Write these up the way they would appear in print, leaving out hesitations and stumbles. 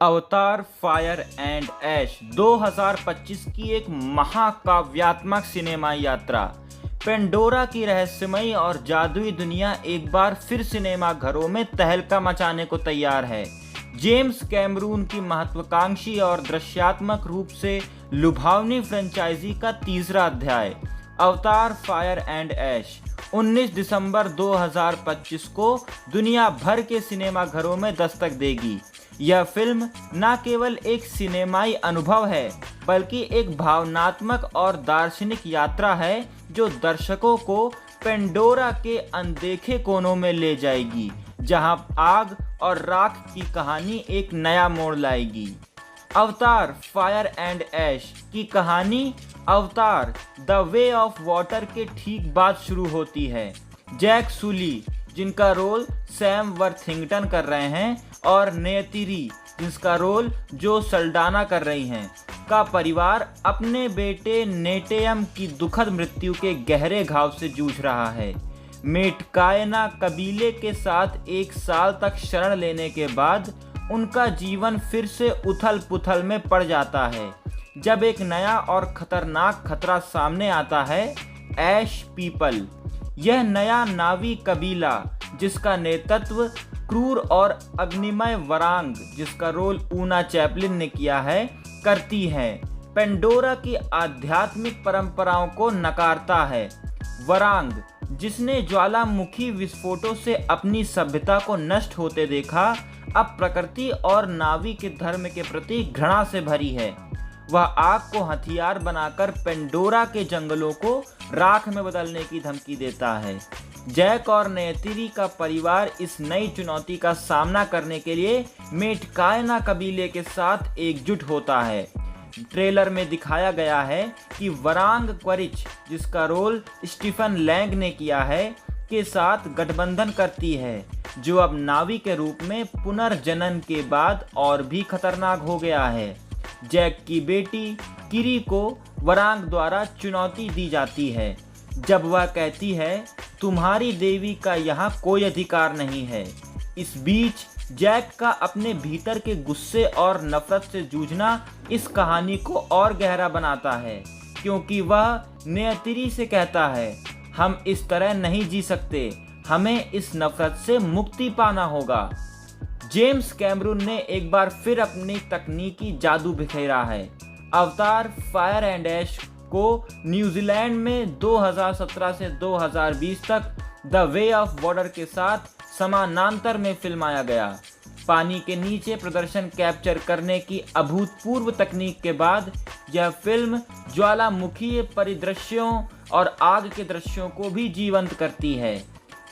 अवतार fire and ऐश 2025 की एक महाकाव्यात्मक सिनेमा यात्रा। पेंडोरा की रहस्यमयी और जादुई दुनिया एक बार फिर सिनेमा घरों में तहलका मचाने को तैयार है। जेम्स कैमरून की महत्वाकांक्षी और दृश्यात्मक रूप से लुभावनी फ्रेंचाइजी का तीसरा अध्याय अवतार फायर एंड ऐश 19 दिसंबर 2025 को दुनिया भर के सिनेमा घरों में दस्तक देगी। यह फिल्म न केवल एक सिनेमाई अनुभव है बल्कि एक भावनात्मक और दार्शनिक यात्रा है जो दर्शकों को पेंडोरा के अनदेखे कोनों में ले जाएगी, जहां आग और राख की कहानी एक नया मोड़ लाएगी। अवतार फायर एंड ऐश की कहानी अवतार द वे ऑफ वाटर के ठीक बाद शुरू होती है। जैक सुली, जिनका रोल सैम वर्थिंगटन कर रहे हैं, और नेयतिरी, जिसका रोल जो सल्डाना कर रही हैं, का परिवार अपने बेटे नेटेयम की दुखद मृत्यु के गहरे घाव से जूझ रहा है। मेटकायना कबीले के साथ एक साल तक शरण लेने के बाद उनका जीवन फिर से उथल पुथल में पड़ जाता है जब एक नया और खतरनाक खतरा सामने आता है, ऐश पीपल। यह नया नावी कबीला, जिसका नेतृत्व क्रूर और अग्निमय वरांग, जिसका रोल ऊना चैपलिन ने किया है, करती है, पेंडोरा की आध्यात्मिक परंपराओं को नकारता है। वरांग, जिसने ज्वालामुखी विस्फोटों से अपनी सभ्यता को नष्ट होते देखा, अब प्रकृति और नावी के धर्म के प्रति घृणा से भरी है। वह आग को हथियार बनाकर पेंडोरा के जंगलों को राख में बदलने की धमकी देता है। जैक और नेयतिरी का परिवार इस नई चुनौती का सामना करने के लिए मेटकायना कबीले के साथ एकजुट होता है। ट्रेलर में दिखाया गया है कि वरांग क्वरिच, जिसका रोल स्टीफन लैंग ने किया है, के साथ गठबंधन करती है, जो अब नावी के रूप में पुनर्जनन के बाद और भी खतरनाक हो गया है। जैक की बेटी किरी को वरांग द्वारा चुनौती दी जाती है जब वह कहती है, तुम्हारी देवी का यहाँ कोई अधिकार नहीं है। इस बीच जैक का अपने भीतर के गुस्से और नफरत से जूझना इस कहानी को और गहरा बनाता है, क्योंकि वह नेयतिरी से कहता है, हम इस तरह नहीं जी सकते, हमें इस नफरत से मुक्ति पाना होगा। जेम्स कैमरून ने एक बार फिर अपनी तकनीकी जादू बिखेरा है। अवतार फायर एंड ऐश को न्यूजीलैंड में 2017 से 2020 तक द वे ऑफ वाटर के साथ समानांतर में फिल्माया गया। पानी के नीचे प्रदर्शन कैप्चर करने की अभूतपूर्व तकनीक के बाद यह फिल्म ज्वालामुखी परिदृश्यों और आग के दृश्यों को भी जीवंत करती है।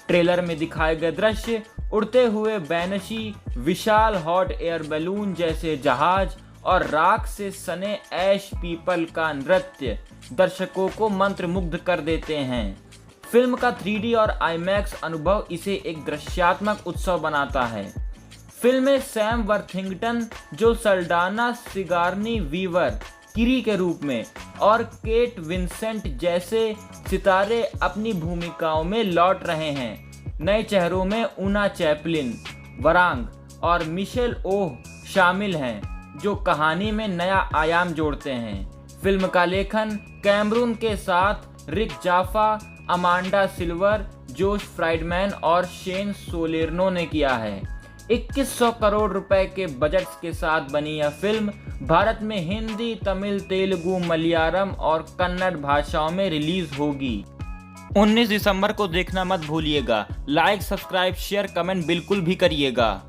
ट्रेलर में दिखाए गए दृश्य उड़ते हुए बैनशी, विशाल हॉट एयर बैलून जैसे जहाज और राख से सने ऐश पीपल का नृत्य दर्शकों को मंत्रमुग्ध कर देते हैं। फिल्म का 3D और IMAX अनुभव इसे एक दृश्यात्मक उत्सव बनाता है। फिल्म में सैम वर्थिंगटन, जो सल्डाना सिगारनी वीवर किरी के रूप में, और केट विंसेंट जैसे सितारे अपनी भूमिकाओं में लौट रहे हैं। नए चेहरों में ऊना चैपलिन, वरांग और मिशेल ओह शामिल हैं, जो कहानी में नया आयाम जोड़ते हैं। फिल्म का लेखन कैमरून के साथ रिक जाफा, अमांडा सिल्वर, जोश फ्राइडमैन और शेन सोलेर्नो ने किया है। 2100 करोड़ रुपए के बजट के साथ बनी यह फिल्म भारत में हिंदी, तमिल, तेलुगु, मलयालम और कन्नड़ भाषाओं में रिलीज होगी। 19 दिसंबर को देखना मत भूलिएगा। लाइक, सब्सक्राइब, शेयर, कमेंट बिल्कुल भी करिएगा।